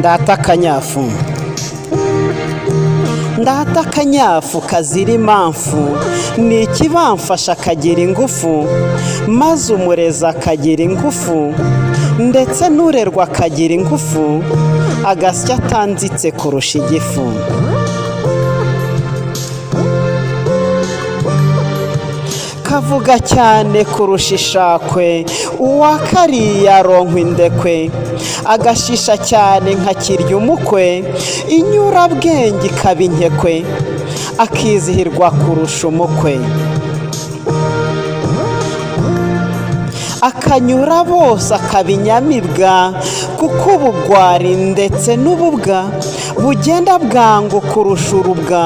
ndata akanyafu ndata akanyafu kazira impamvu ni ikibamfasha akagira ingufu maze umurezi akagira ingufu ndetse n'urerwa akagira ingufu agasya atanzitse kurusha igifu. Kavuga cyane kurusha ishakwe uwakariye aronkwa indekwe agashisha cyane nka kirya umukwe inyurabwenge ikaba inkekwe akizihirwa kurusha umukwe. Akanyura bose akaba inyamibwa kuko ubugwari ndetse n'ububwa bugenda bwangu kurusha urubwa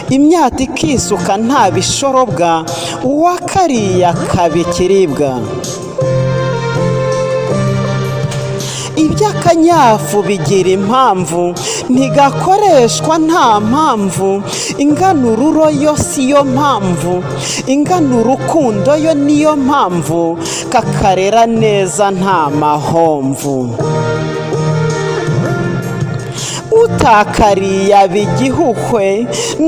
imyaka ikisuka nta bishorobwa uwakariye akaba ikiribwa. Iby'akanyafu bigira impamvu ntigakoreshwa nta mpamvu ingana ururo yo siyo mpamvu ingana urukundo yo niyo mpamvu kakarera neza nta mahomvu. Utakariye aba igihuhwe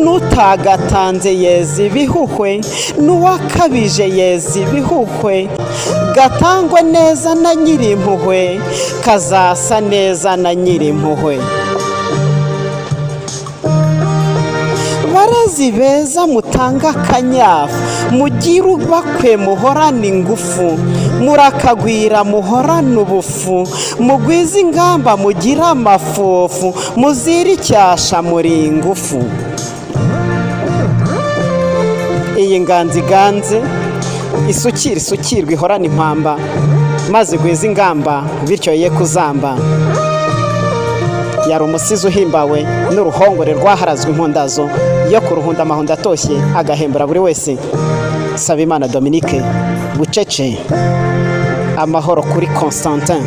n'utagatanze yeza ibihuhwe n'uwakabije yeza ibihuhwe gatangwe neza na nyirimpuhwe kazasa neza na nyirimpuhwe. Barezi beza mutanga akanyafu mugire ubakwe muhorane ingufu murakagwira muhorane ubufu mugwize ingamba mugire amafufu muzire icyasha muri ingufu. Iyi nganzi iganze isukira isukirwa ihorane impamba maze igwize ingamba bityo ye kuzamba. Yari umusizi uhimbawe n'uruhongore rwaharazwe impundazo yo ku ruhunda amahundo atoshye agahembura buri wese. Sabimana Dominique Bucece. Amahoro kuri Constantin.